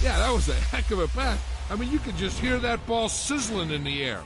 Yeah, that was a heck of a pass. I mean, you could just hear that ball sizzling in the air.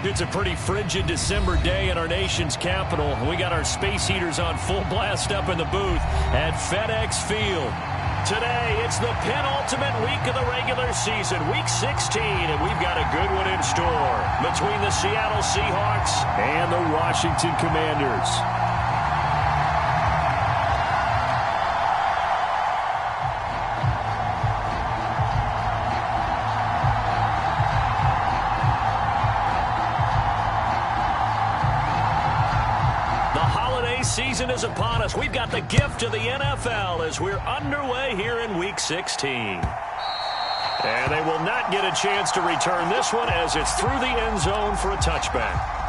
It's a pretty frigid December day in our nation's capital. We got our space heaters on full blast up in the booth at FedEx Field. Today, it's the penultimate week of the regular season, Week 16, and we've got a good one in store between the Seattle Seahawks and the Washington Commanders. Season is upon us. We've got the gift of the NFL as we're underway here in Week 16. And they will not get a chance to return this one as it's through the end zone for a touchback.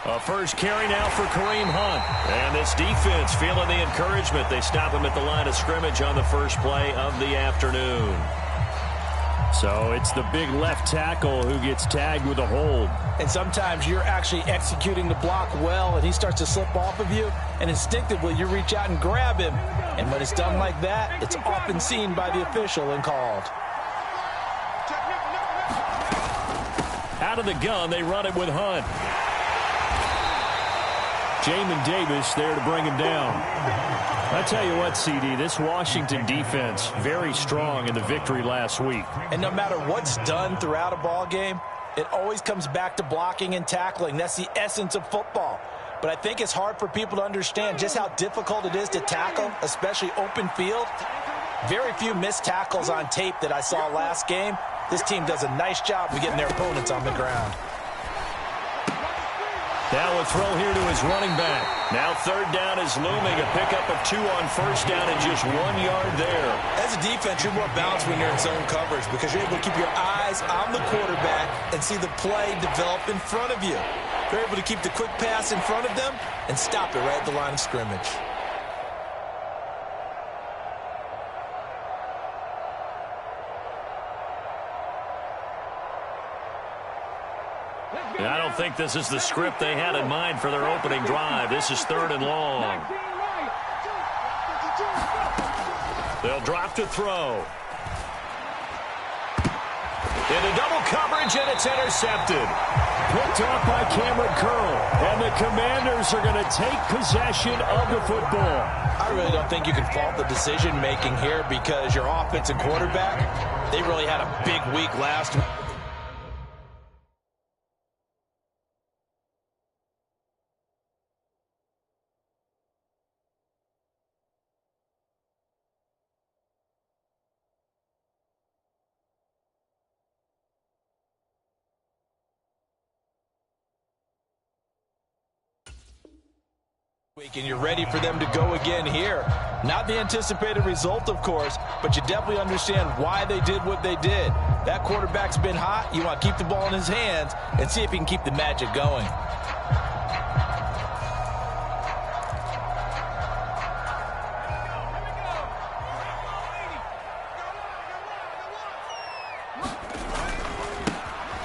A first carry now for Kareem Hunt. And this defense feeling the encouragement. They stop him at the line of scrimmage on the first play of the afternoon. So it's the big left tackle who gets tagged with a hold. And sometimes you're actually executing the block well, and he starts to slip off of you, and instinctively you reach out and grab him. And when it's done like that, it's often seen by the official and called. Out of the gun, they run it with Hunt. Jamin Davis there to bring him down. I tell you what, CD, this Washington defense, very strong in the victory last week. And no matter what's done throughout a ball game, it always comes back to blocking and tackling. That's the essence of football. But I think it's hard for people to understand just how difficult it is to tackle, especially open field. Very few missed tackles on tape that I saw last game. This team does a nice job of getting their opponents on the ground. Now a throw here to his running back. Now third down is looming. A pickup of 2 on first down and just 1 yard there. As a defense, you're more balanced when you're in zone coverage because you're able to keep your eyes on the quarterback and see the play develop in front of you. You're able to keep the quick pass in front of them and stop it right at the line of scrimmage. And I don't think this is the script they had in mind for their opening drive. This is 3rd and long. They'll drop to throw. Into double coverage, and it's intercepted. Picked off by Cameron Curl. And the Commanders are going to take possession of the football. I really don't think you can fault the decision-making here because your offense and quarterback, they really had a big week last week. And you're ready for them to go again here. Not the anticipated result, of course, but you definitely understand why they did what they did. That quarterback's been hot. You want to keep the ball in his hands and see if he can keep the magic going.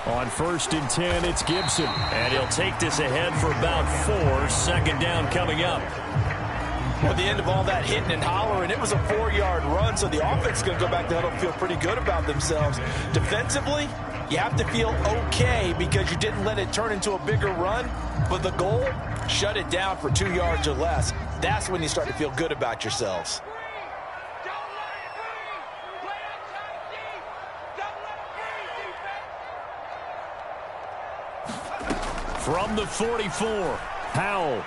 On 1st and 10, it's Gibson. And he'll take this ahead for about 4. 2nd down coming up. Well, at the end of all that hitting and hollering, it was a 4-yard run, so the offense is going to go back to huddle and feel pretty good about themselves. Defensively, you have to feel okay because you didn't let it turn into a bigger run, but the goal, shut it down for 2 yards or less. That's when you start to feel good about yourselves. From the 44, Powell.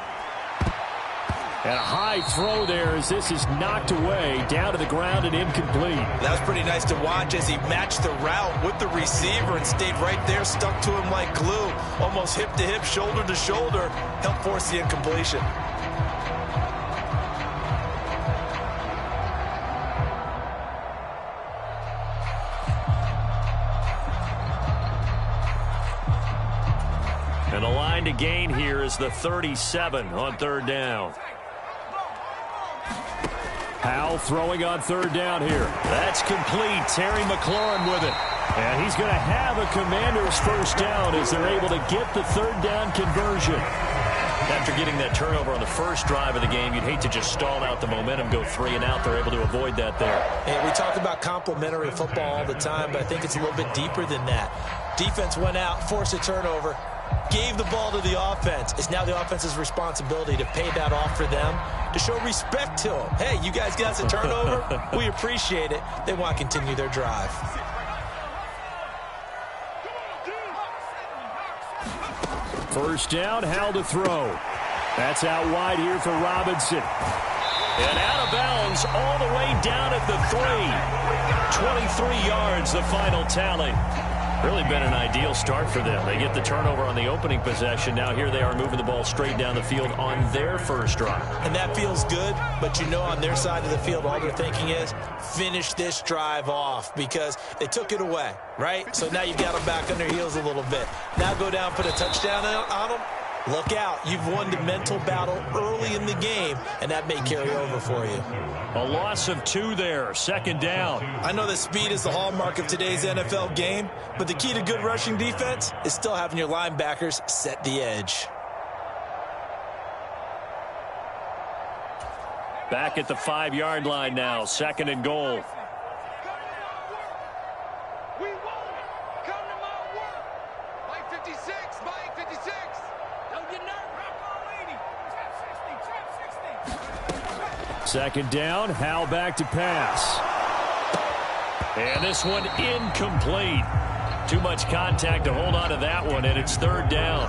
And a high throw there as this is knocked away, down to the ground and incomplete. That was pretty nice to watch as he matched the route with the receiver and stayed right there, stuck to him like glue. Almost hip to hip, shoulder to shoulder, helped force the incompletion. And the line to gain here is the 37 on third down. Howell throwing on third down here. That's complete. Terry McLaurin with it. And he's going to have a Commanders first down as they're able to get the third down conversion. After getting that turnover on the first drive of the game, you'd hate to just stall out the momentum, go 3 and out. They're able to avoid that there. Hey, we talk about complementary football all the time, but I think it's a little bit deeper than that. Defense went out, forced a turnover, gave the ball to the offense. It's now the offense's responsibility to pay that off for them, to show respect to them. Hey, you guys got us a turnover? We appreciate it. They want to continue their drive. First down, Howell to throw. That's out wide here for Robinson. And out of bounds all the way down at the 3. 23 yards, the final tally. Really been an ideal start for them. They get the turnover on the opening possession. Now here they are moving the ball straight down the field on their first drive. And that feels good, but you know on their side of the field all they're thinking is finish this drive off because they took it away, right? So now you've got them back on their heels a little bit. Now go down, put a touchdown on them. Look out. You've won the mental battle early in the game, and that may carry over for you. A loss of 2 there. Second down. I know that speed is the hallmark of today's NFL game, but the key to good rushing defense is still having your linebackers set the edge. Back at the 5-yard line now. Second and goal. Second down, Howell back to pass. And this one incomplete. Too much contact to hold on to that one, and it's third down.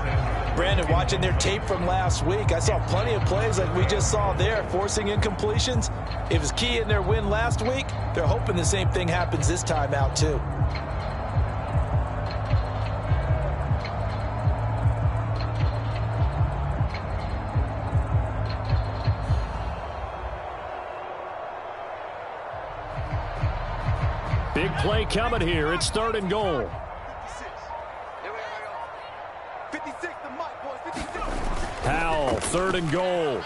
Brandon, watching their tape from last week, I saw plenty of plays like we just saw there, forcing incompletions. It was key in their win last week. They're hoping the same thing happens this time out, too. Big play coming here. It's third and goal. 56, the mic, boys, 56. Howell, third and goal.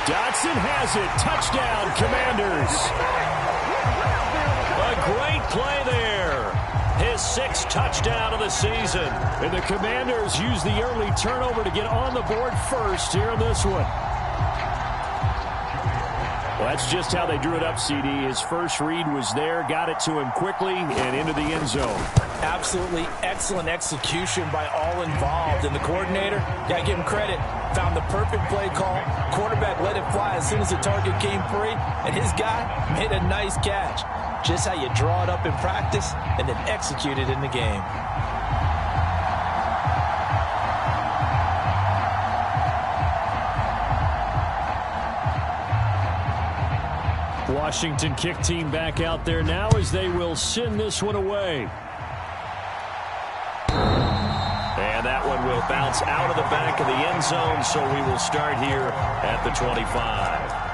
Dotson has it. Touchdown, Commanders. A great play there. His 6th touchdown of the season. And the Commanders use the early turnover to get on the board first here in this one. Well, that's just how they drew it up, CD. His first read was there, got it to him quickly, and into the end zone. Absolutely excellent execution by all involved. And the coordinator, got to give him credit, found the perfect play call. Quarterback let it fly as soon as the target came free, and his guy made a nice catch. Just how you draw it up in practice and then execute it in the game. Washington kick team back out there now as they will send this one away. And that one will bounce out of the back of the end zone, so we will start here at the 25.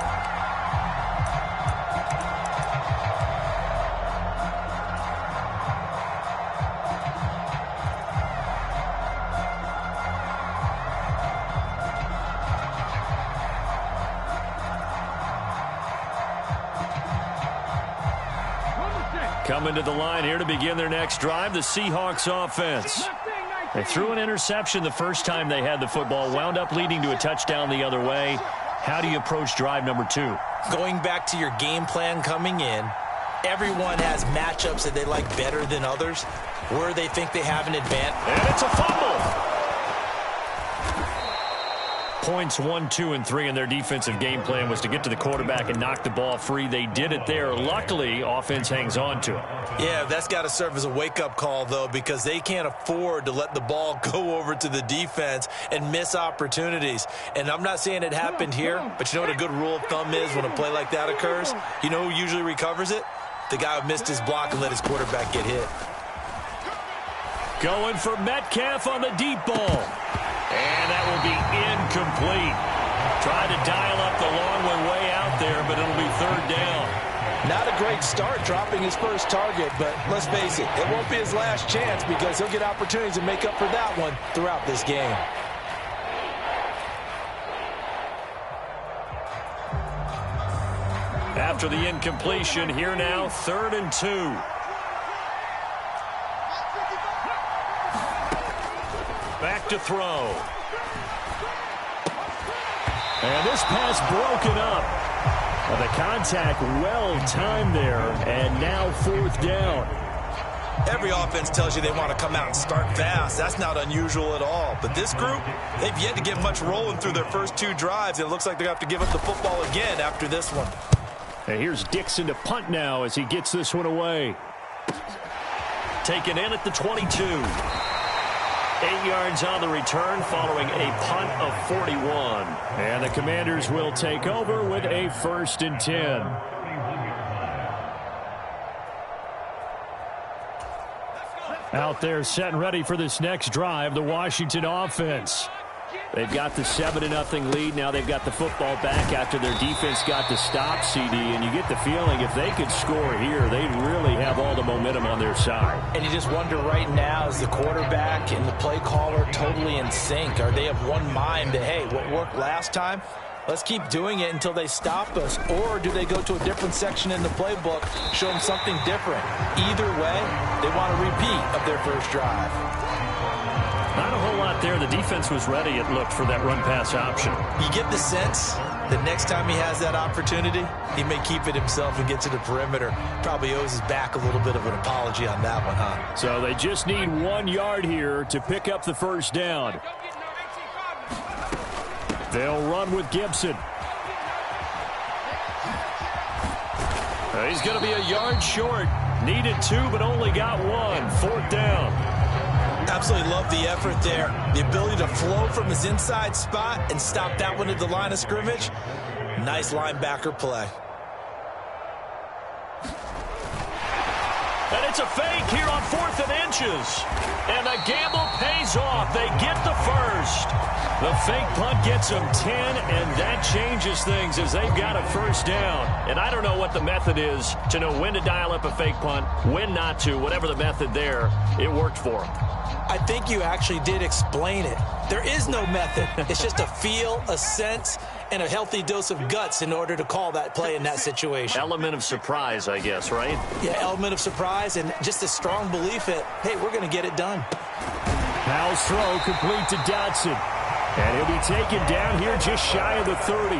Coming to the line here to begin their next drive, the Seahawks offense. They threw an interception the first time they had the football, wound up leading to a touchdown the other way. How do you approach drive number 2? Going back to your game plan coming in, everyone has matchups that they like better than others, where they think they have an advantage. And it's a fumble. Points 1, 2, and 3 in their defensive game plan was to get to the quarterback and knock the ball free. They did it there. Luckily, offense hangs on to it. Yeah, that's got to serve as a wake-up call, though, because they can't afford to let the ball go over to the defense and miss opportunities. And I'm not saying it happened here, but you know what a good rule of thumb is when a play like that occurs? You know who usually recovers it? The guy who missed his block and let his quarterback get hit. Going for Metcalf on the deep ball. And that will be incomplete. Tried to dial up the long one way out there, but it'll be third down. Not a great start dropping his first target, but let's face it, it won't be his last chance because he'll get opportunities to make up for that one throughout this game. After the incompletion, here now, 3rd and 2. Back to throw. And this pass broken up. Well, the contact well timed there, and now 4th down. Every offense tells you they want to come out and start fast. That's not unusual at all. But this group, they've yet to get much rolling through their first 2 drives. It looks like they're going to have to give up the football again after this one. And here's Dixon to punt now as he gets this one away. Taken in at the 22. 8 yards on the return following a punt of 41. And the Commanders will take over with a 1st and 10. Out there set and ready for this next drive, the Washington offense. They've got the 7-0 lead. Now they've got the football back after their defense got the stop, CD. And you get the feeling if they could score here, they'd really have all the momentum on their side. And you just wonder right now, is the quarterback and the play caller totally in sync? Are they of one mind that, hey, what worked last time? Let's keep doing it until they stop us. Or do they go to a different section in the playbook, show them something different? Either way, they want a repeat of their first drive. Not a whole lot there. The defense was ready, it looked, for that run-pass option. You get the sense that next time he has that opportunity, he may keep it himself and get to the perimeter. Probably owes his back a little bit of an apology on that one, huh? So they just need 1 yard here to pick up the 1st down. They'll run with Gibson. He's going to be a yard short. Needed 2, but only got 1. 4th down. Absolutely love the effort there. The ability to flow from his inside spot and stop that one at the line of scrimmage. Nice linebacker play. And it's a fake here on 4th and inches. And the gamble pays off. They get the 1st. The fake punt gets them 10, and that changes things as they've got a 1st down. And I don't know what the method is to know when to dial up a fake punt, when not to. Whatever the method there, it worked for them. I think you actually did explain it. There is no method. It's just a feel, a sense, and a healthy dose of guts in order to call that play in that situation. Element of surprise, I guess, right? Yeah, element of surprise and just a strong belief that, hey, we're going to get it done. Powell's throw complete to Dotson. And he'll be taken down here just shy of the 30.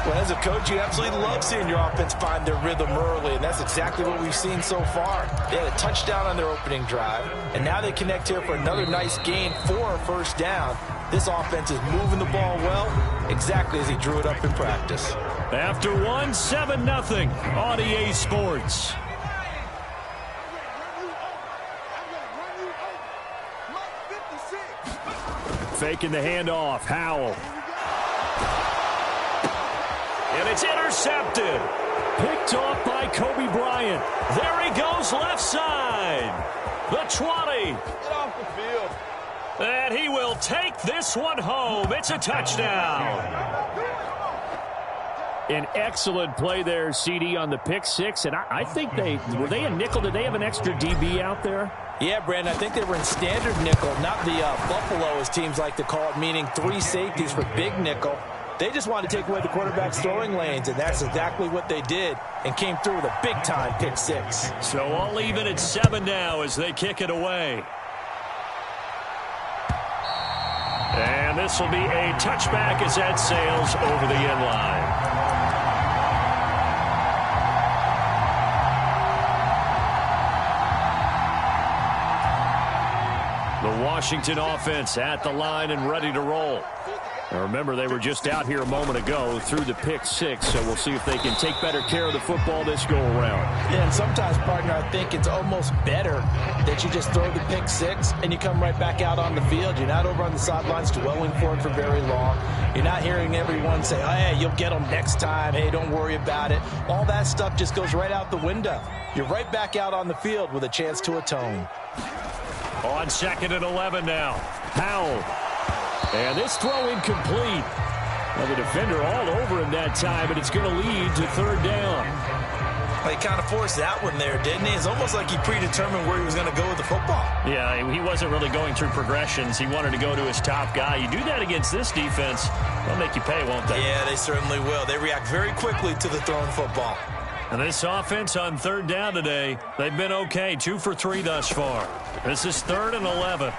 Well, as a coach, you absolutely love seeing your offense find their rhythm early, and that's exactly what we've seen so far. They had a touchdown on their opening drive, and now they connect here for another nice gain for a 1st down. This offense is moving the ball well, exactly as he drew it up in practice. After 1, 7-0 on EA Sports. Faking the handoff, Howell. And it's intercepted. Picked off by Kobe Bryant. There he goes, left side. The 20. Get off the field. And he will take this one home. It's a touchdown. An excellent play there, CD, on the pick 6. And I think were they a nickel? Did they have an extra DB out there? Yeah, Brandon, I think they were in standard nickel, not the Buffalo, as teams like to call it, meaning 3 safeties for big nickel. They just wanted to take away the quarterback's throwing lanes, and that's exactly what they did and came through with a big-time pick 6. So all even at 7 now as they kick it away. And this will be a touchback as that sails over the end line. The Washington offense at the line and ready to roll. Now remember, they were just out here a moment ago through the pick 6, so we'll see if they can take better care of the football this go-around. Yeah, and sometimes, partner, I think it's almost better that you just throw the pick 6 and you come right back out on the field. You're not over on the sidelines dwelling for it for very long. You're not hearing everyone say, oh, hey, you'll get them next time. Hey, don't worry about it. All that stuff just goes right out the window. You're right back out on the field with a chance to atone. On 2nd and 11 now. Powell. And this throw incomplete. Well, the defender all over him that time, and it's going to lead to 3rd down. He kind of forced that one there, didn't he? It's almost like he predetermined where he was going to go with the football. Yeah, he wasn't really going through progressions. He wanted to go to his top guy. You do that against this defense, they'll make you pay, won't they? Yeah, they certainly will. They react very quickly to the thrown football. And this offense on third down today, they've been okay. 2 for 3 thus far. This is 3rd and 11.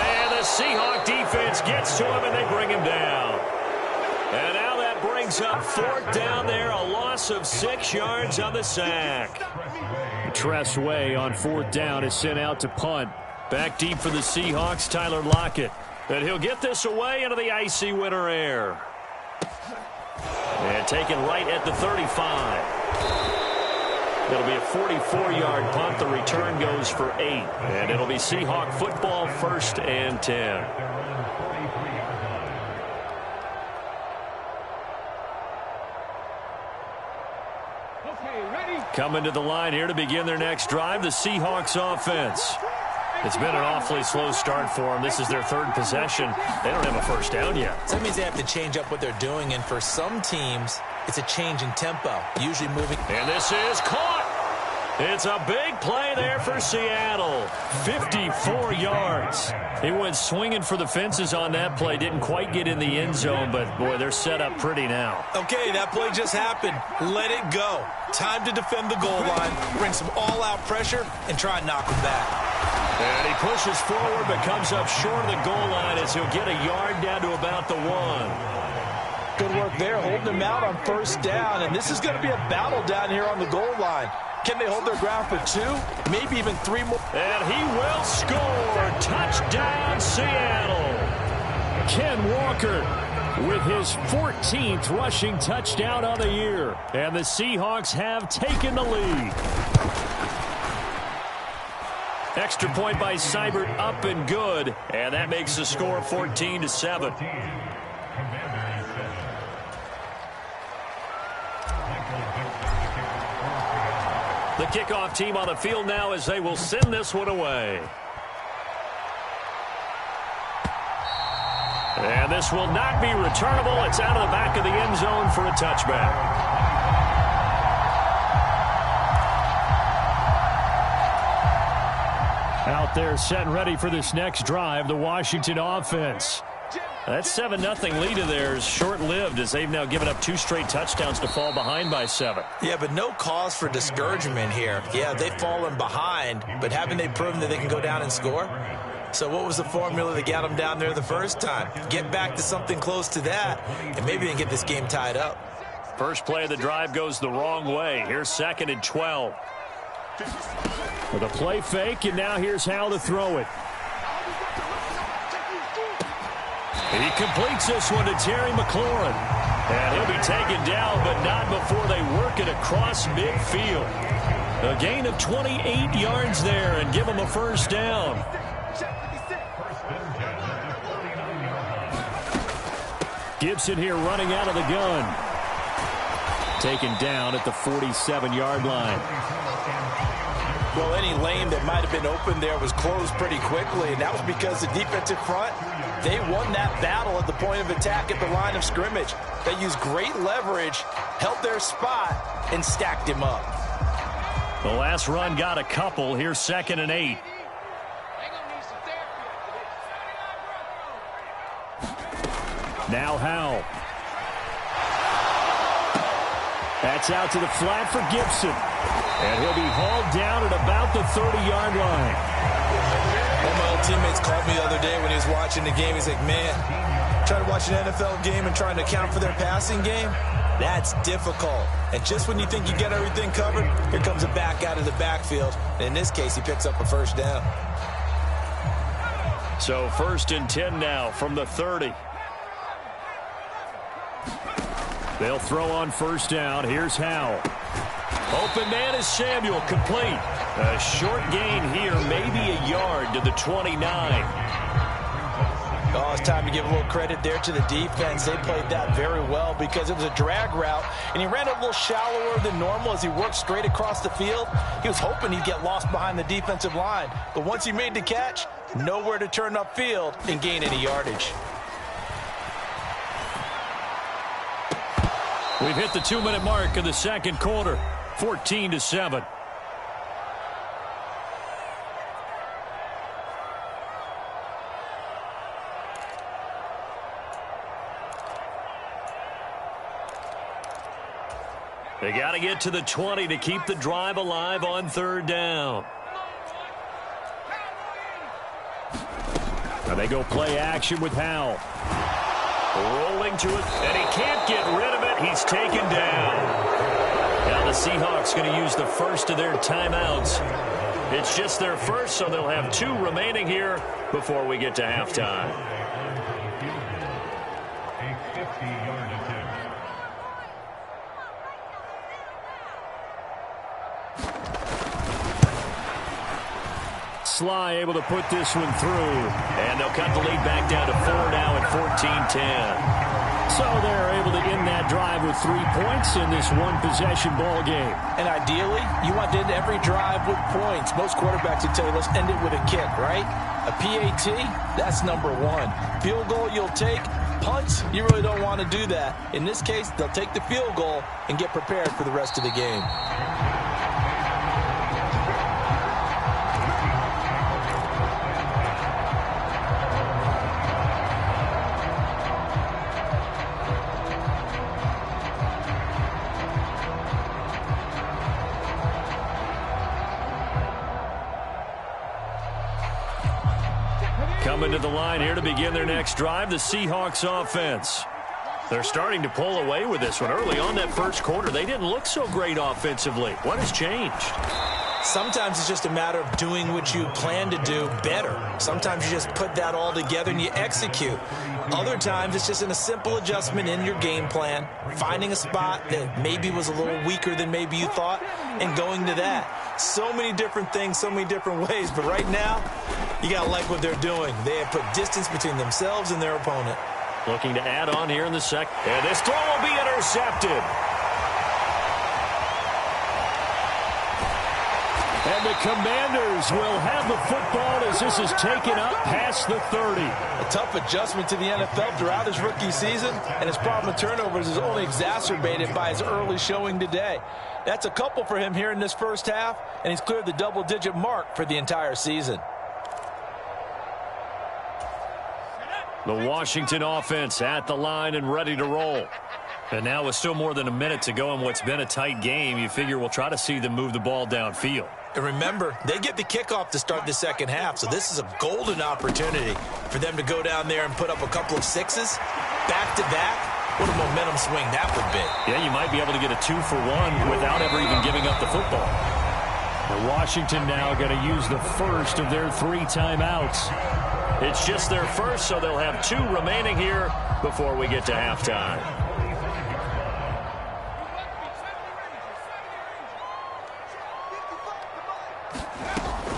And the Seahawks defense gets to him, and they bring him down. And now that brings up 4th down there, a loss of 6 yards on the sack. Tress Way on 4th down is sent out to punt. Back deep for the Seahawks, Tyler Lockett. And he'll get this away into the icy winter air. And taken right at the 35. It'll be a 44-yard punt. The return goes for 8. And it'll be Seahawk football, 1st and 10. Coming to the line here to begin their next drive, the Seahawks offense. It's been an awfully slow start for them. This is their 3rd possession. They don't have a 1st down yet. So that means they have to change up what they're doing, and for some teams, it's a change in tempo, usually moving. And this is caught. It's a big play there for Seattle. 54 yards. He went swinging for the fences on that play. Didn't quite get in the end zone, but, boy, they're set up pretty now. Okay, that play just happened. Let it go. Time to defend the goal line, bring some all-out pressure, and try and knock him back. And he pushes forward but comes up short of the goal line as he'll get a yard down to about the 1. Good work there, holding him out on 1st down. And this is going to be a battle down here on the goal line. Can they hold their ground for 2, maybe even 3 more? And he will score. Touchdown, Seattle. Ken Walker with his 14th rushing touchdown of the year. And the Seahawks have taken the lead. Extra point by Seibert, up and good. And that makes the score 14-7. The kickoff team on the field now as they will send this one away. And this will not be returnable. It's out of the back of the end zone for a touchback. Out there set and ready for this next drive, the Washington offense. That 7-0 lead of theirs short-lived as they've now given up 2 straight touchdowns to fall behind by 7. Yeah, but no cause for discouragement here. Yeah, they've fallen behind, but haven't they proven that they can go down and score? So what was the formula that got them down there the first time? Get back to something close to that, and maybe they can get this game tied up. First play of the drive goes the wrong way. Here's 2nd and 12. With a play fake, and now here's how to throw it. He completes this one to Terry McLaurin. And he'll be taken down, but not before they work it across midfield. A gain of 28 yards there and give him a 1st down. Gibson here running out of the gun. Taken down at the 47-yard line. Well, any lane that might have been open there was closed pretty quickly, and that was because the defensive front, they won that battle at the point of attack at the line of scrimmage. They used great leverage, held their spot, and stacked him up. The last run got a couple. Here's 2nd and 8. Now Howell. That's out to the flat for Gibson. And he'll be hauled down at about the 30-yard line. One of my old teammates called me the other day when he was watching the game. He's like, man, trying to watch an NFL game and trying to account for their passing game, that's difficult. And just when you think you get everything covered, here comes a back out of the backfield. And in this case, he picks up a 1st down. So 1st and 10 now from the 30. They'll throw on 1st down. Here's Howell. Open man is Samuel, complete. A short gain here, maybe a yard to the 29. Oh, it's time to give a little credit there to the defense. They played that very well because it was a drag route, and he ran a little shallower than normal as he worked straight across the field. He was hoping he'd get lost behind the defensive line, but once he made the catch, nowhere to turn upfield and gain any yardage. We've hit the 2-minute mark of the second quarter, 14-7. They got to get to the 20 to keep the drive alive on third down. Now they go play action with Howell. Rolling to it, and he can't get rid of it. He's taken down. Now the Seahawks going to use the first of their timeouts. It's just their first, so they'll have 2 remaining here before we get to halftime. A 50-yard attempt. Sly able to put this one through. And they'll cut the lead back down to 4 now at 14-10. So they're able to end that drive with 3 points in this one-possession ball game. And ideally, you want to end every drive with points. Most quarterbacks would tell you, let's end it with a kick, right? A PAT, that's number 1. Field goal you'll take. Punts, you really don't want to do that. In this case, they'll take the field goal and get prepared for the rest of the game. Coming to the line here to begin their next drive, the Seahawks offense. They're starting to pull away with this one. Early on that first quarter, they didn't look so great offensively. What has changed? Sometimes it's just a matter of doing what you plan to do better. Sometimes you just put that all together and you execute. Other times it's just in a simple adjustment in your game plan, finding a spot that maybe was a little weaker than maybe you thought, and going to that. So many different things, so many different ways, but right now, you got to like what they're doing. They have put distance between themselves and their opponent. Looking to add on here in the second. And this throw will be intercepted. And the Commanders will have the football as this is taken up past the 30. A tough adjustment to the NFL throughout his rookie season, and his problem with turnovers is only exacerbated by his early showing today. That's a couple for him here in this first half, and he's cleared the double-digit mark for the entire season. The Washington offense at the line and ready to roll. And now with still more than a minute to go in what's been a tight game, you figure we'll try to see them move the ball downfield. And remember, they get the kickoff to start the second half, so this is a golden opportunity for them to go down there and put up a couple of sixes back-to-back. What a momentum swing that would be. Yeah, you might be able to get a 2-for-1 without ever even giving up the football. And Washington now going to use the first of their 3 timeouts. It's just their first, so they'll have 2 remaining here before we get to halftime.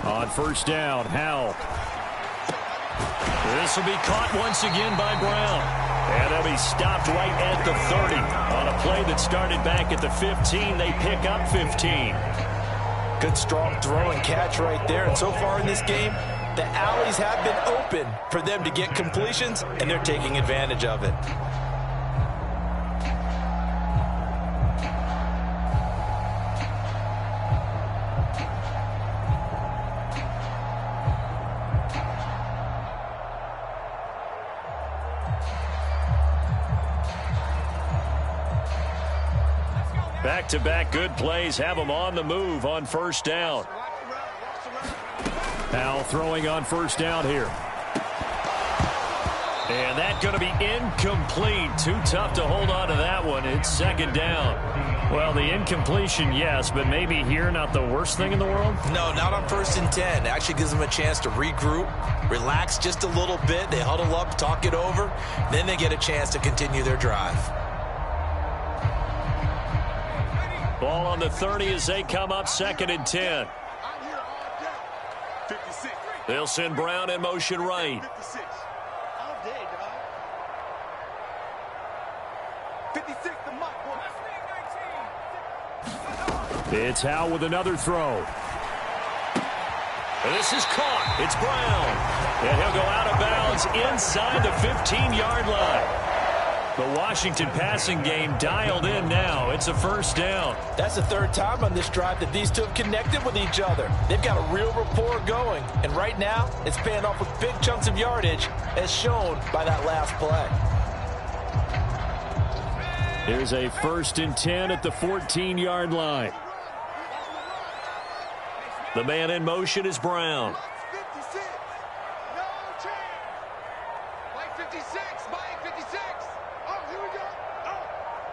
On first down, Howell. This will be caught once again by Brown. And they'll be stopped right at the 30. On a play that started back at the 15, they pick up 15. Good strong throw and catch right there. And so far in this game, the alleys have been open for them to get completions, and they're taking advantage of it. Back-to-back good plays have them on the move on first down. Now throwing on first down here. And that's going to be incomplete. Too tough to hold on to that one. It's second down. Well, the incompletion, yes, but maybe here not the worst thing in the world? No, not on 1st and 10. It actually gives them a chance to regroup, relax just a little bit. They huddle up, talk it over. Then they get a chance to continue their drive. Ball on the 30 as they come up 2nd and 10. They'll send Brown in motion right. 56. The mic, It's Howell with another throw. This is caught. It's Brown. And he'll go out of bounds inside the 15-yard line. The Washington passing game dialed in now. It's a first down. That's the third time on this drive that these two have connected with each other. They've got a real rapport going. And right now, it's paying off with big chunks of yardage, as shown by that last play. Here's a 1st and 10 at the 14-yard line. The man in motion is Brown. 56. No chance. Mike 56. Mike 56. Oh, here we go. Oh.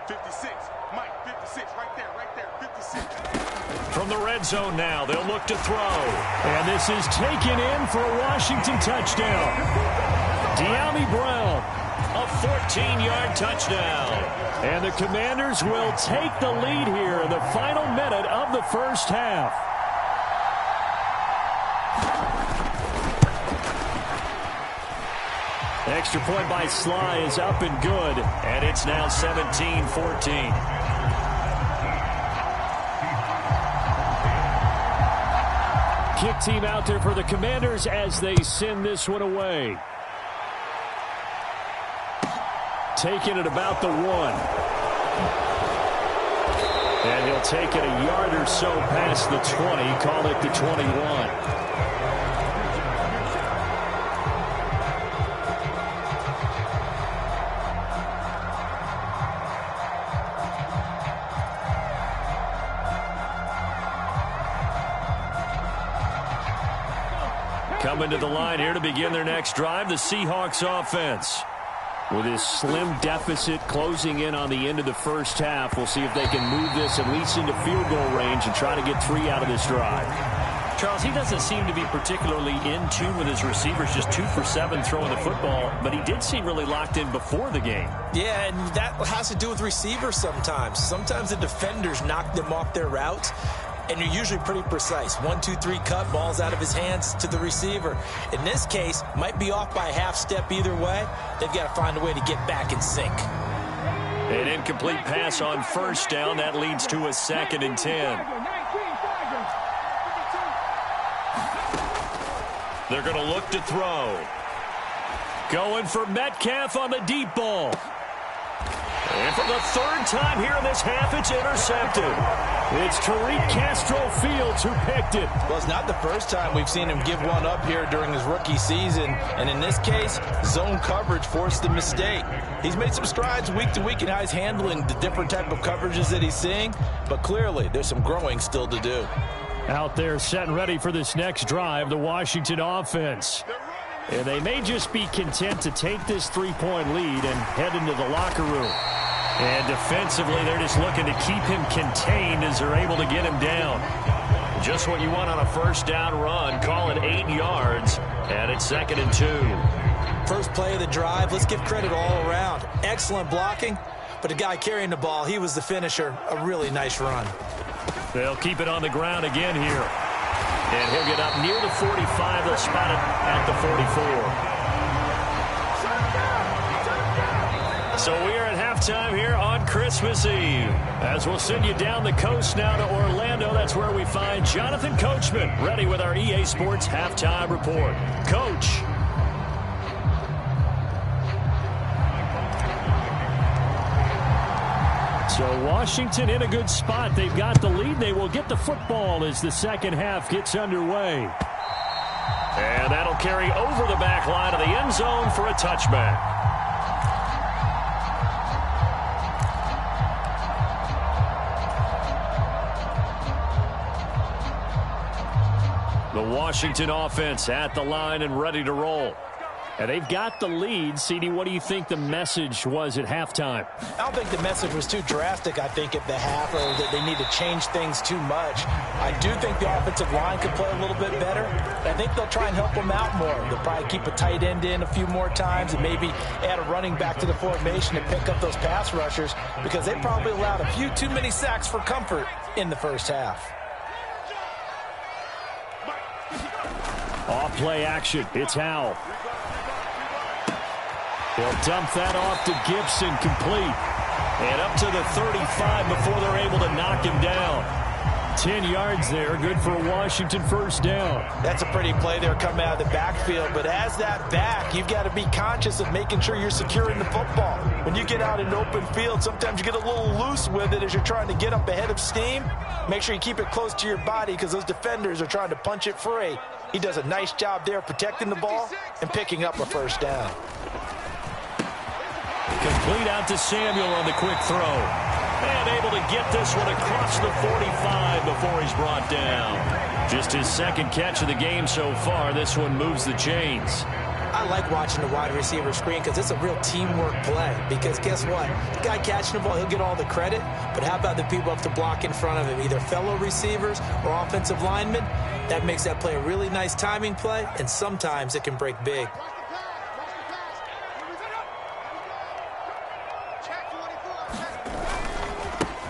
56. Mike 56. Right there. 56. From the red zone now, they'll look to throw. And this is taken in for a Washington touchdown. De'Ami Brown, a 14-yard touchdown. And the Commanders will take the lead here in the final minute of the first half. Extra point by Sly is up and good, and it's now 17-14. Kick team out there for the Commanders as they send this one away. Taking it about the 1. And he'll take it a yard or so past the 20, call it the 21. Coming to the line here to begin their next drive, the Seahawks offense. With his slim deficit closing in on the end of the first half, we'll see if they can move this at least into field goal range and try to get 3 out of this drive. Charles, he doesn't seem to be particularly in tune with his receivers, just 2 for 7 throwing the football, but he did seem really locked in before the game. Yeah, and that has to do with receivers sometimes. Sometimes the defenders knock them off their routes, and you're usually pretty precise. 1, 2, 3 cut, balls out of his hands to the receiver. In this case, might be off by a half step either way. They've got to find a way to get back in sync. An incomplete pass on first down. That leads to a 2nd and 10. They're going to look to throw. Going for Metcalf on the deep ball. And for the 3rd time here in this half, it's intercepted. It's Tariq Castro-Fields who picked it. Well, it's not the first time we've seen him give one up here during his rookie season. And in this case, zone coverage forced the mistake. He's made some strides week to week in how he's handling the different type of coverages that he's seeing. But clearly, there's some growing still to do. Out there set and ready for this next drive, the Washington offense. And they may just be content to take this 3-point lead and head into the locker room. And defensively, they're just looking to keep him contained as they're able to get him down. Just what you want on a first down run. Call it 8 yards, and it's 2nd and 2. First play of the drive, let's give credit all around. Excellent blocking, but the guy carrying the ball, he was the finisher. A really nice run. They'll keep it on the ground again here. And he'll get up near the 45. They'll spot it at the 44. So we are at halftime here on Christmas Eve. As we'll send you down the coast now to Orlando, that's where we find Jonathan Coachman ready with our EA Sports Halftime Report. Coach. So Washington in a good spot. They've got the lead. They will get the football as the second half gets underway. And that'll carry over the back line of the end zone for a touchback. The Washington offense at the line and ready to roll. And they've got the lead. CD, what do you think the message was at halftime? I don't think the message was too drastic, I think, at the half, or that they need to change things too much. I do think the offensive line could play a little bit better. I think they'll try and help them out more. They'll probably keep a tight end in a few more times and maybe add a running back to the formation to pick up those pass rushers, because they probably allowed a few too many sacks for comfort in the first half. Off play action. It's Howell. He'll dump that off to Gibson, complete. And up to the 35 before they're able to knock him down. 10 yards there. Good for a Washington first down. That's a pretty play there coming out of the backfield. But as that back, you've got to be conscious of making sure you're securing the football. When you get out in open field, sometimes you get a little loose with it as you're trying to get up ahead of steam. Make sure you keep it close to your body because those defenders are trying to punch it free. He does a nice job there protecting the ball and picking up a first down. Complete out to Samuel on the quick throw. And able to get this one across the 45 before he's brought down. Just his second catch of the game so far. This one moves the chains. I like watching the wide receiver screen because it's a real teamwork play. Because guess what? The guy catching the ball, he'll get all the credit. But how about the people up to block in front of him, either fellow receivers or offensive linemen? That makes that play a really nice timing play, and sometimes it can break big.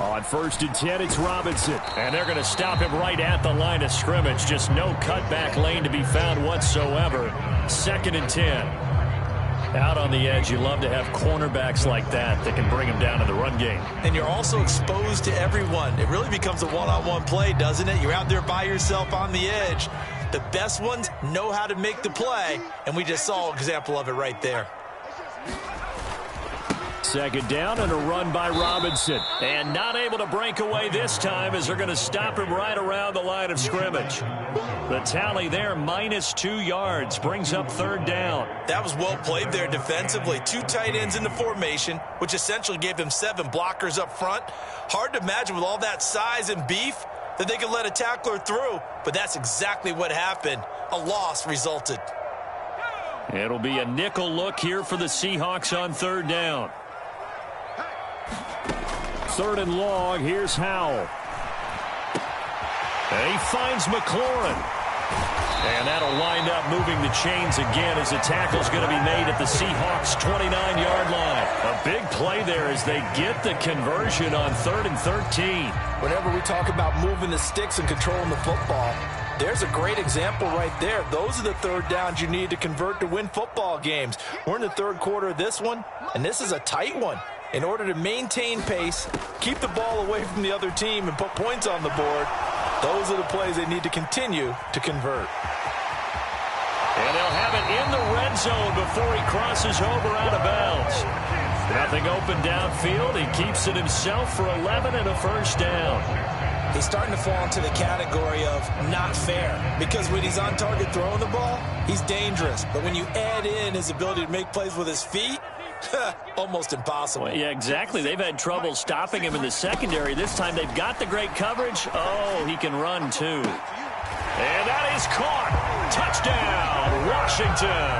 On 1st and 10, it's Robinson. And they're going to stop him right at the line of scrimmage. Just no cutback lane to be found whatsoever. 2nd and 10. Out on the edge, you love to have cornerbacks like that can bring him down in the run game. And you're also exposed to everyone. It really becomes a one-on-one play, doesn't it? You're out there by yourself on the edge. The best ones know how to make the play, and we just saw an example of it right there. 2nd down and a run by Robinson. And not able to break away this time as they're going to stop him right around the line of scrimmage. The tally there, -2 yards, brings up 3rd down. That was well played there defensively. 2 tight ends in the formation, which essentially gave them 7 blockers up front. Hard to imagine with all that size and beef that they could let a tackler through, but that's exactly what happened. A loss resulted. It'll be a nickel look here for the Seahawks on 3rd down. 3rd and long, here's Howell. And he finds McLaurin. And that'll wind up moving the chains again as the tackle's going to be made at the Seahawks' 29-yard line. A big play there as they get the conversion on 3rd and 13. Whenever we talk about moving the sticks and controlling the football, there's a great example right there. Those are the 3rd downs you need to convert to win football games. We're in the 3rd quarter of this one, and this is a tight one. In order to maintain pace, keep the ball away from the other team, and put points on the board, those are the plays they need to continue to convert. And they'll have it in the red zone before he crosses over out of bounds. Nothing open downfield. He keeps it himself for 11 and a first down. He's starting to fall into the category of not fair, because when he's on target throwing the ball, he's dangerous. But when you add in his ability to make plays with his feet, almost impossible. Well, yeah, exactly. They've had trouble stopping him in the secondary. This time they've got the great coverage. Oh, he can run too. And that is caught. Touchdown, Washington.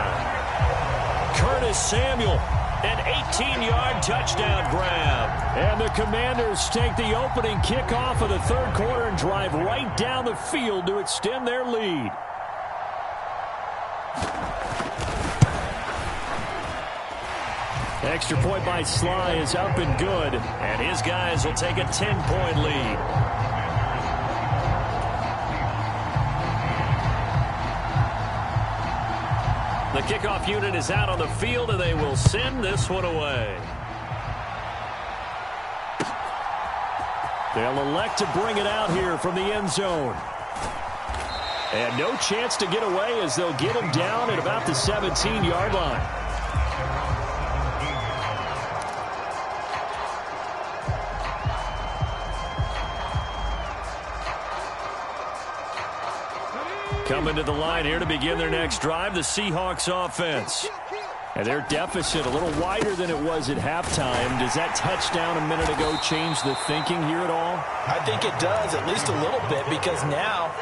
Curtis Samuel, an 18-yard touchdown grab. And the Commanders take the opening kickoff of the 3rd quarter and drive right down the field to extend their lead. Extra point by Sly is up and good, and his guys will take a 10-point lead. The kickoff unit is out on the field, and they will send this one away. They'll elect to bring it out here from the end zone. And no chance to get away as they'll get him down at about the 17-yard line. Coming to the line here to begin their next drive, the Seahawks offense. And their deficit a little wider than it was at halftime. Does that touchdown a minute ago change the thinking here at all? I think it does, at least a little bit, because now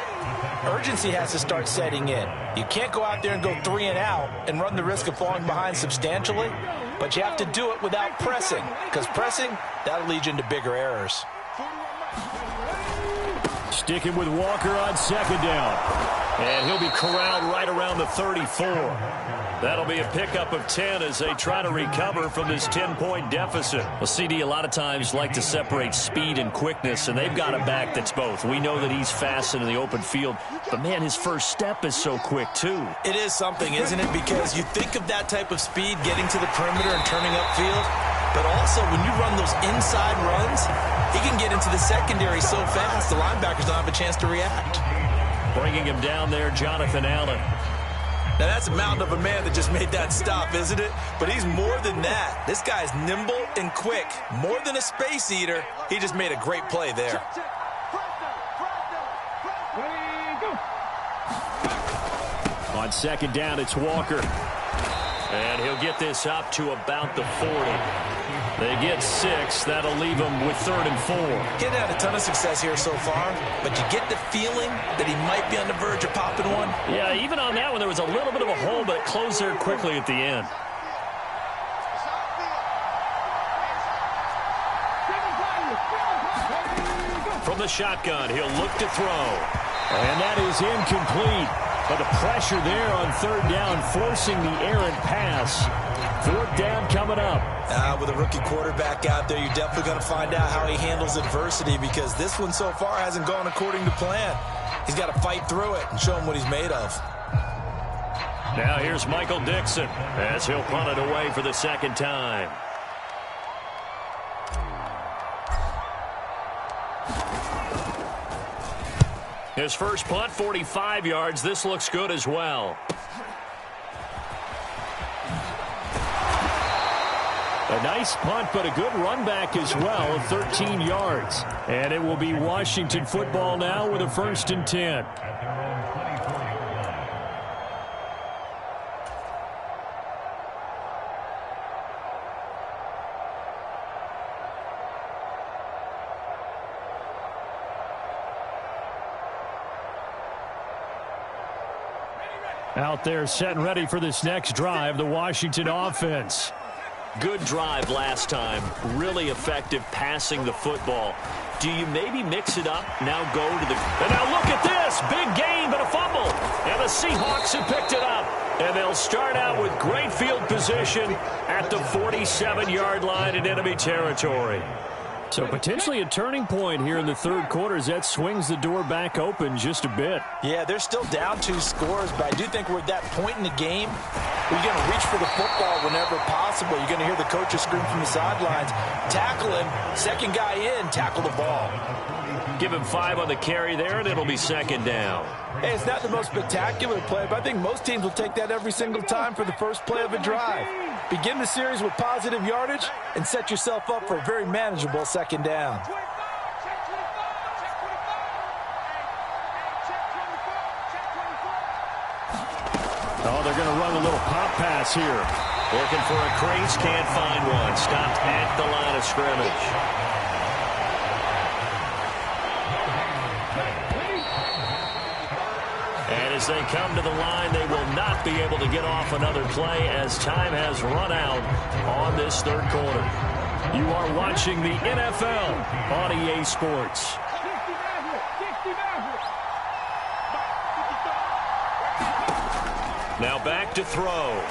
urgency has to start setting in. You can't go out there and go 3 and out and run the risk of falling behind substantially, but you have to do it without pressing, because pressing, that'll lead you into bigger errors. Sticking with Walker on 2nd down. And he'll be corralled right around the 34. That'll be a pickup of 10 as they try to recover from this 10-point deficit. Well, CD a lot of times like to separate speed and quickness, and they've got a back that's both. We know that he's fast in the open field, but, man, his first step is so quick, too. It is something, isn't it? Because you think of that type of speed getting to the perimeter and turning upfield, but also when you run those inside runs, He can get into the secondary so fast, the linebackers don't have a chance to react. Bringing him down there, Jonathan Allen. Now, that's a mountain of a man that just made that stop, isn't it? But he's more than that. This guy's nimble and quick. More than a space eater. He just made a great play there. On second down, it's Walker. And he'll get this up to about the 40. They get 6. That'll leave him with 3rd and 4. He's had a ton of success here so far, but you get the feeling that he might be on the verge of popping one. Yeah, even on that one, there was a little bit of a hole, but it closed there quickly at the end. From the shotgun, he'll look to throw. And that is incomplete. But the pressure there on 3rd down, forcing the errant pass. 4th down coming up. With a rookie quarterback out there, you're definitely going to find out how he handles adversity, because this one so far hasn't gone according to plan. He's got to fight through it and show him what he's made of. Now here's Michael Dixon as he'll punt it away for the 2nd time. His first punt, 45 yards. This looks good as well. A nice punt, but a good run back as well, 13 yards. And it will be Washington football now with a 1st and 10. Out there set and ready for this next drive, the Washington offense. Good drive last time. Really effective passing the football. Do you maybe mix it up? Now go to the... And now look at this! Big gain, but a fumble. And the Seahawks have picked it up. And they'll start out with great field position at the 47-yard line in enemy territory. So potentially a turning point here in the 3rd quarter as that swings the door back open just a bit. Yeah, they're still down 2 scores, but I do think we're at that point in the game where you're going to reach for the football whenever possible. You're going to hear the coaches scream from the sidelines. Tackle him. 2nd guy in, tackle the ball. Give him 5 on the carry there, and it'll be 2nd down. Hey, it's not the most spectacular play, but I think most teams will take that every single time for the first play of a drive. Begin the series with positive yardage and set yourself up for a very manageable 2nd down. Oh, they're going to run a little pop pass here. Looking for a crease, can't find one. Stopped at the line of scrimmage. And as they come to the line, they will not be able to get off another play as time has run out on this 3rd quarter. You are watching the NFL on EA Sports. Now back to throw.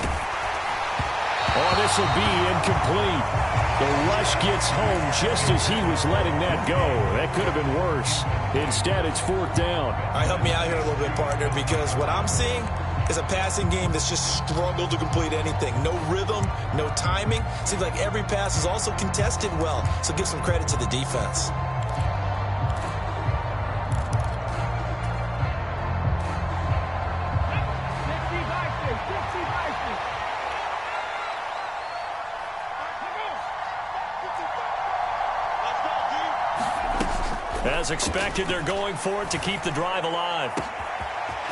Oh, this will be incomplete. The rush gets home just as he was letting that go. That could have been worse. Instead, it's 4th down. All right, help me out here a little bit, partner, because what I'm seeing is a passing game that's just struggled to complete anything. No rhythm, no timing. Seems like every pass is also contested well, so give some credit to the defense. As expected, they're going for it to keep the drive alive.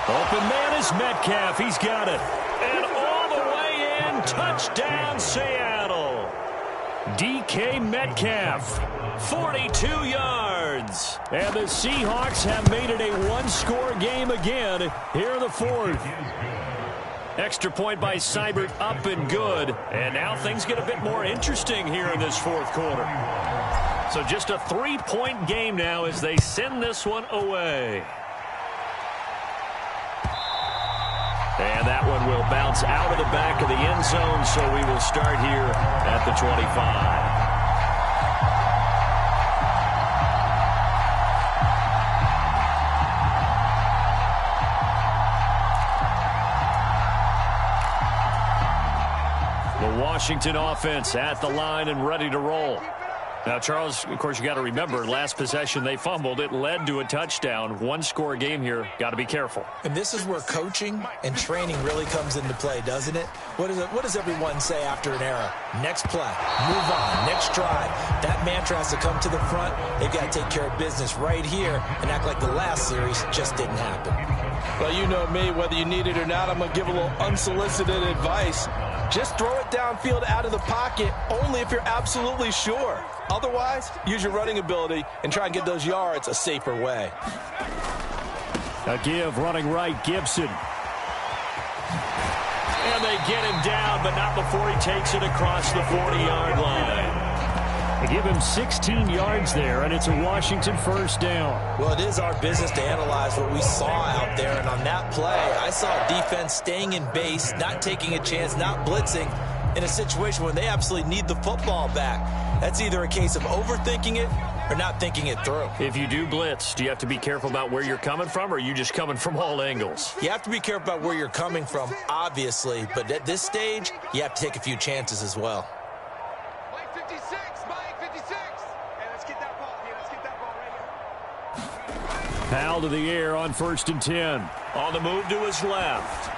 Open man is Metcalf. He's got it. And all the way in, touchdown Seattle. DK Metcalf, 42 yards. And the Seahawks have made it a 1-score game again here in the 4th. Extra point by Seibert, up and good. And now things get a bit more interesting here in this 4th quarter. So just a 3-point game now as they send this one away. And that one will bounce out of the back of the end zone, so we will start here at the 25. The Washington offense at the line and ready to roll. Now, Charles, of course, you got to remember, last possession they fumbled. It led to a touchdown. One-score game here. Got to be careful. And this is where coaching and training really comes into play, doesn't it? What does everyone say after an error? Next play, move on, next drive. That mantra has to come to the front. They've got to take care of business right here and act like the last series just didn't happen. Well, you know me, whether you need it or not, I'm going to give a little unsolicited advice. Just throw it downfield out of the pocket only if you're absolutely sure. Otherwise, use your running ability and try and get those yards a safer way. A give running right, Gibson. And they get him down, but not before he takes it across the 40-yard line. They give him 16 yards there, and it's a Washington first down. Well, it is our business to analyze what we saw out there, and on that play, I saw defense staying in base, not taking a chance, not blitzing, in a situation when they absolutely need the football back. That's either a case of overthinking it or not thinking it through. If you do blitz, do you have to be careful about where you're coming from, or are you just coming from all angles? You have to be careful about where you're coming from, obviously, but at this stage, you have to take a few chances as well. Mike 56, Mike 56. Hey, let's get that ball here. Let's get that ball right here. Powell to the air on 1st and 10. On the move to his left.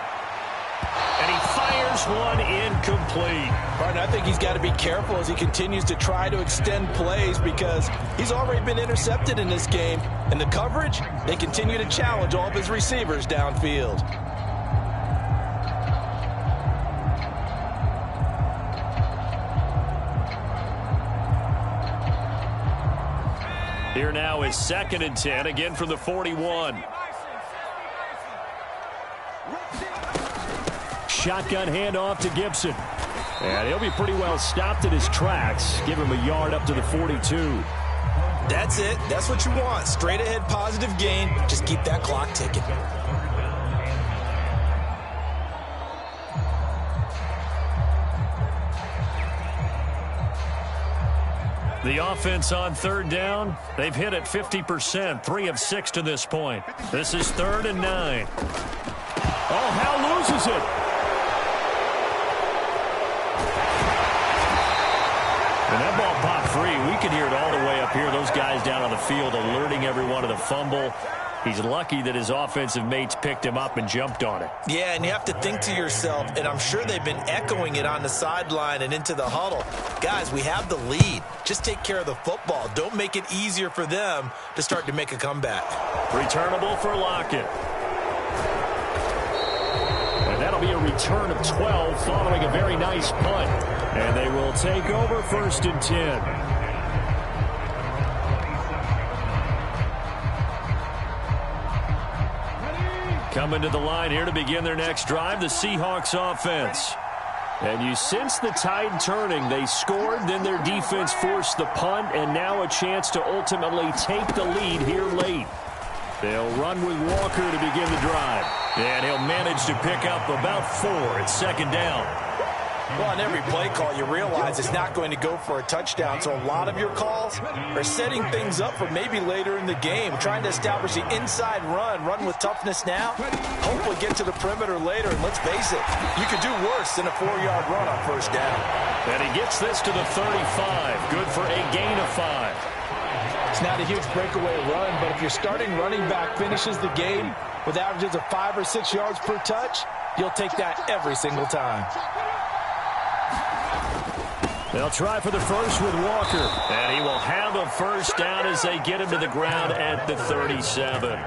And he fires one incomplete. Martin, I think he's got to be careful as he continues to try to extend plays because he's already been intercepted in this game. And the coverage, they continue to challenge all of his receivers downfield. Here now is 2nd and 10, again from the 41. Shotgun handoff to Gibson. And he'll be pretty well stopped in his tracks. Give him a yard up to the 42. That's it. That's what you want. Straight ahead positive gain. Just keep that clock ticking. The offense on 3rd down, they've hit it 50%, 3 of 6 to this point. This is 3rd and 9. Oh, Hal loses it. And that ball popped free. We could hear it all the way up here. Those guys down on the field alerting everyone of the fumble. He's lucky that his offensive mates picked him up and jumped on it. Yeah, and you have to think to yourself, and I'm sure they've been echoing it on the sideline and into the huddle. Guys, we have the lead. Just take care of the football. Don't make it easier for them to start to make a comeback. Returnable for Lockett. And that'll be a return of 12 following a very nice punt. And they will take over 1st and 10. Coming to the line here to begin their next drive, the Seahawks offense. And you sense the tide turning. They scored, then their defense forced the punt, and now a chance to ultimately take the lead here late. They'll run with Walker to begin the drive. And he'll manage to pick up about 4 at 2nd down. Well, on every play call, you realize it's not going to go for a touchdown. So a lot of your calls are setting things up for maybe later in the game, trying to establish the inside run with toughness now, hopefully get to the perimeter later. And let's face it, you could do worse than a 4-yard run on 1st down. And he gets this to the 35. Good for a gain of 5. It's not a huge breakaway run, but if your starting running back finishes the game with averages of 5 or 6 yards per touch, you'll take that every single time. They'll try for the first with Walker. And he will have a first down as they get him to the ground at the 37.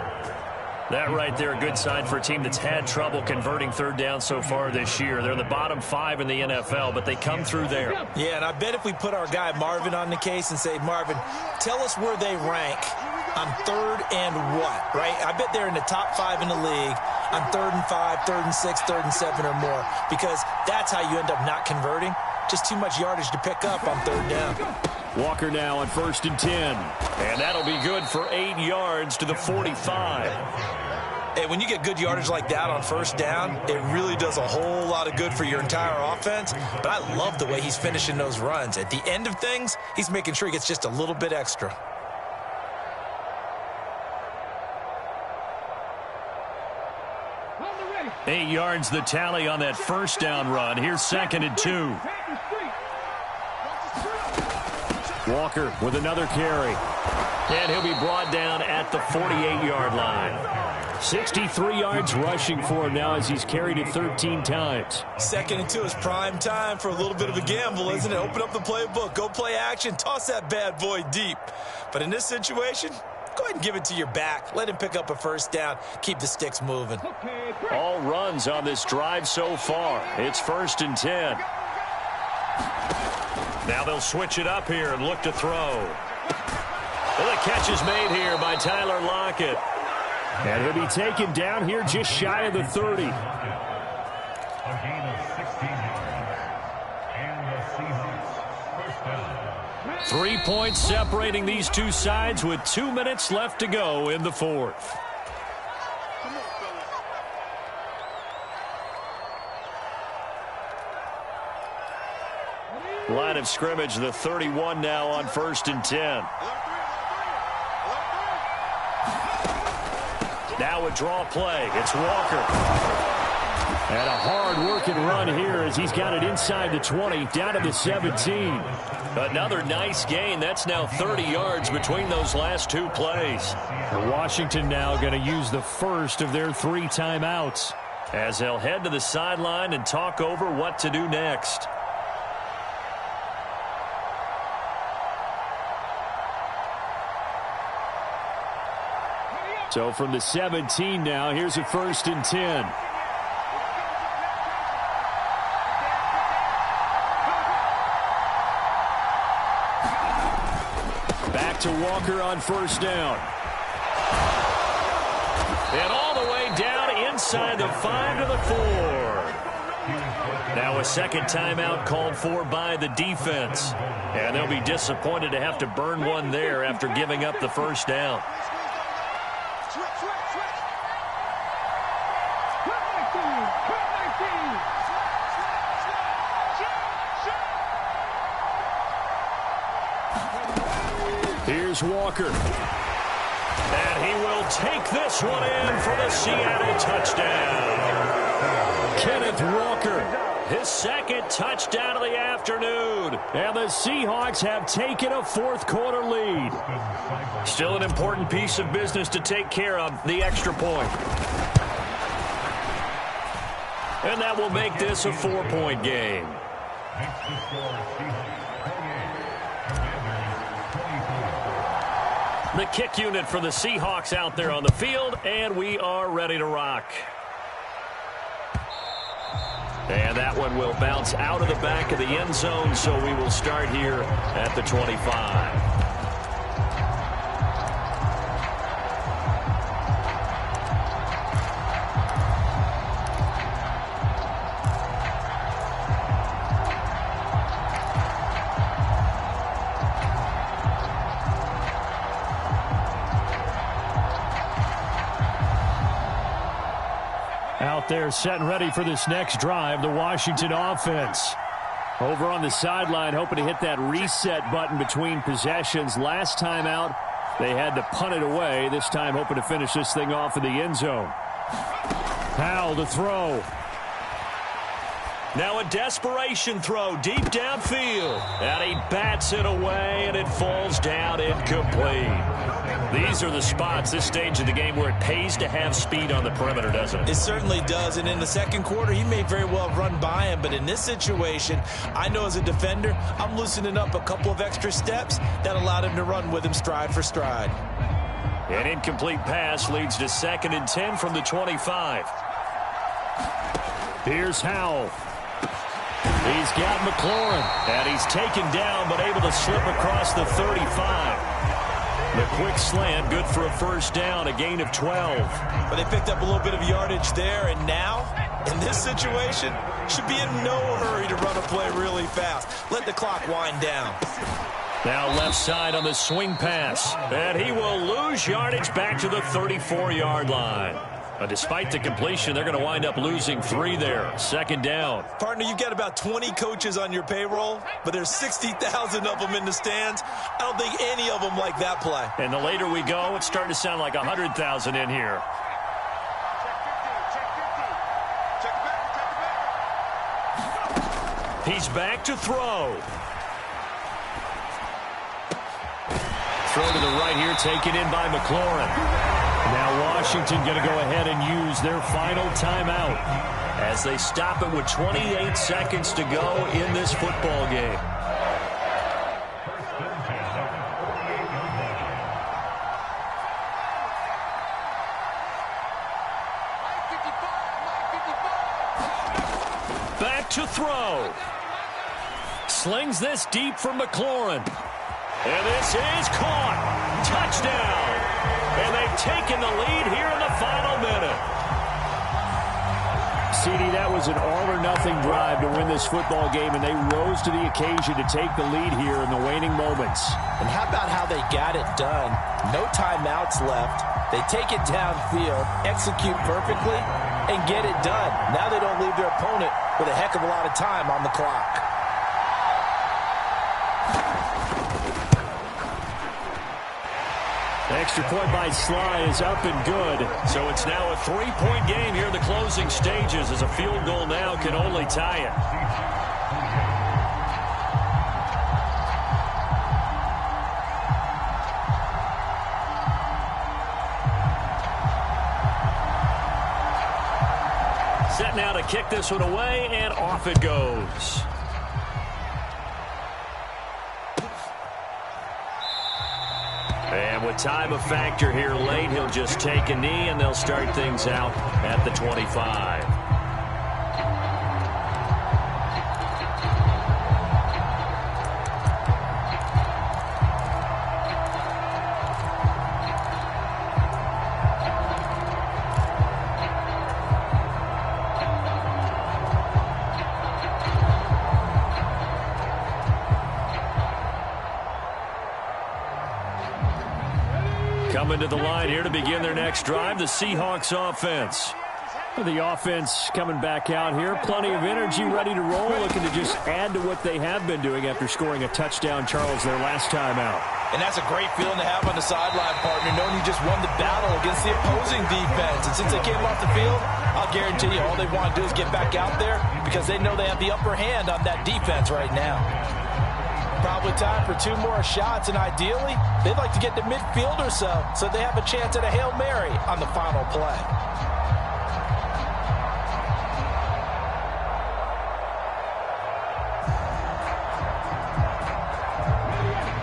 That right there, a good sign for a team that's had trouble converting 3rd down so far this year. They're in the bottom 5 in the NFL, but they come through there. Yeah, and I bet if we put our guy Marvin on the case and say, Marvin, tell us where they rank on 3rd and what, right? I bet they're in the top 5 in the league on 3rd and 5, 3rd and 6, 3rd and 7 or more, because that's how you end up not converting. Just too much yardage to pick up on 3rd down. Walker now on 1st and 10. And that'll be good for 8 yards to the 45. Hey, when you get good yardage like that on 1st down, it really does a whole lot of good for your entire offense. But I love the way he's finishing those runs. At the end of things, he's making sure he gets just a little bit extra. Eight yards the tally on that 1st down run. Here's 2nd and 2. Walker with another carry. And he'll be brought down at the 48-yard line. 63 yards rushing for him now as he's carried it 13 times. 2nd and 2 is prime time for a little bit of a gamble, isn't it? Open up the playbook, go play action, toss that bad boy deep. But in this situation, go ahead and give it to your back. Let him pick up a first down. Keep the sticks moving. All runs on this drive so far. It's 1st and 10. Now they'll switch it up here and look to throw. Well, the catch is made here by Tyler Lockett. And he'll be taken down here just shy of the 30. A gain of 16 yards. And the Seahawks first down. 3 points separating these two sides with 2 minutes left to go in the 4th. Line of scrimmage, the 31 now on 1st and 10. Now a draw play. It's Walker. And a hard-working run here as he's got it inside the 20, down to the 17. Another nice gain. That's now 30 yards between those last two plays. Washington now going to use the first of their 3 timeouts as they'll head to the sideline and talk over what to do next. So from the 17 now, here's a 1st and 10. Back to Walker on 1st down. And all the way down inside the 5 to the 4. Now a second timeout called for by the defense. And they'll be disappointed to have to burn one there after giving up the first down. Here's Walker. And he will take this one in for the Seattle touchdown. Kenneth Walker, his 2nd touchdown of the afternoon. And the Seahawks have taken a 4th quarter lead. Still an important piece of business to take care of, the extra point. And that will make this a 4-point game. Next to score, Seahawks 28, Commanders 24. The kick unit for the Seahawks out there on the field, and we are ready to rock. And that one will bounce out of the back of the end zone, so we will start here at the 25. Out there setting ready for this next drive, the Washington offense. Over on the sideline, hoping to hit that reset button between possessions. Last time out, they had to punt it away. This time hoping to finish this thing off in the end zone. Powell to throw. Now a desperation throw deep downfield. And he bats it away, and it falls down incomplete. These are the spots, this stage of the game, where it pays to have speed on the perimeter, doesn't it? It certainly does, and in the 2nd quarter, he may very well run by him, but in this situation, I know as a defender, I'm loosening up a couple of extra steps that allowed him to run with him stride for stride. An incomplete pass leads to 2nd and 10 from the 25. Here's Howell. He's got McLaurin, and he's taken down but able to slip across the 35. The quick slant, good for a first down, a gain of 12. But they picked up a little bit of yardage there, and now, in this situation, should be in no hurry to run a play really fast. Let the clock wind down. Now left side on the swing pass, and he will lose yardage back to the 34-yard line. Despite the completion, they're going to wind up losing 3 there. 2nd down. Partner, you've got about 20 coaches on your payroll, but there's 60,000 of them in the stands. I don't think any of them like that play. And the later we go, it's starting to sound like 100,000 in here. He's back to throw. throw to the right here, taken in by McLaurin. Now Washington going to go ahead and use their final timeout as they stop it with 28 seconds to go in this football game. Back to throw. Slings this deep for McLaurin. And this is caught. Touchdown. And they've taken the lead here in the final minute. CD, that was an all-or-nothing drive to win this football game, and they rose to the occasion to take the lead here in the waning moments. And how about how they got it done? No timeouts left. They take it downfield, execute perfectly, and get it done. Now they don't leave their opponent with a heck of a lot of time on the clock. Extra point by Sly is up and good. So it's now a 3-point game here in the closing stages, as a field goal now can only tie it. Set now to kick this one away, and off it goes. And with time a factor here late, he'll just take a knee, and they'll start things out at the 25. Coming to the line here to begin their next drive, the Seahawks offense. The offense coming back out here. Plenty of energy, ready to roll, looking to just add to what they have been doing after scoring a touchdown, Charles, their last time out. And that's a great feeling to have on the sideline, partner, knowing you just won the battle against the opposing defense. And since they came off the field, I'll guarantee you all they want to do is get back out there because they know they have the upper hand on that defense right now. Probably time for 2 more shots, and ideally, they'd like to get to midfield or so they have a chance at a Hail Mary on the final play.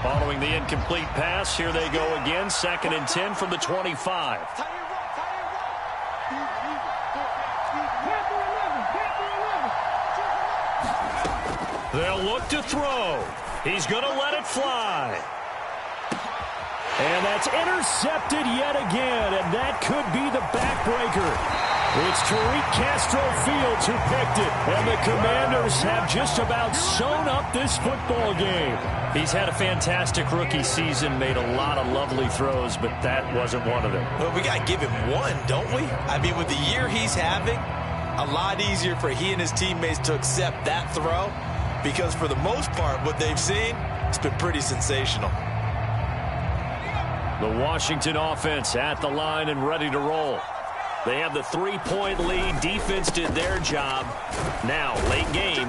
Following the incomplete pass, here they go again, 2nd and 10 from the 25. They'll look to throw. He's going to let it fly. And that's intercepted yet again, and that could be the backbreaker. It's Tariq Castro Fields who picked it, and the Commanders have just about sewn up this football game. He's had a fantastic rookie season, made a lot of lovely throws, but that wasn't one of them. Well, we got to give him one, don't we? I mean, with the year he's having, a lot easier for he and his teammates to accept that throw. Because for the most part, what they've seen, it's been pretty sensational. The Washington offense at the line and ready to roll. They have the 3-point lead. Defense did their job. Now, late game,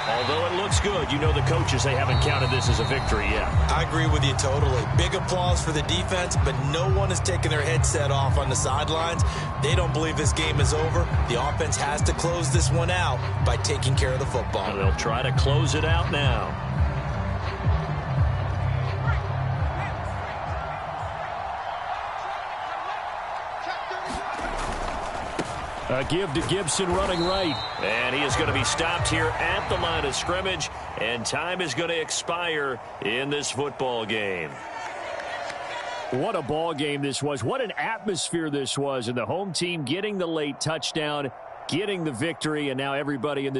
although it looks good, you know the coaches, they haven't counted this as a victory yet. I agree with you totally. Big applause for the defense, but no one is taking their headset off on the sidelines. They don't believe this game is over. The offense has to close this one out by taking care of the football. And they'll try to close it out now. A give to Gibson running right. And he is going to be stopped here at the line of scrimmage. And time is going to expire in this football game. What a ball game this was. What an atmosphere this was. And the home team getting the late touchdown, getting the victory, and now everybody in the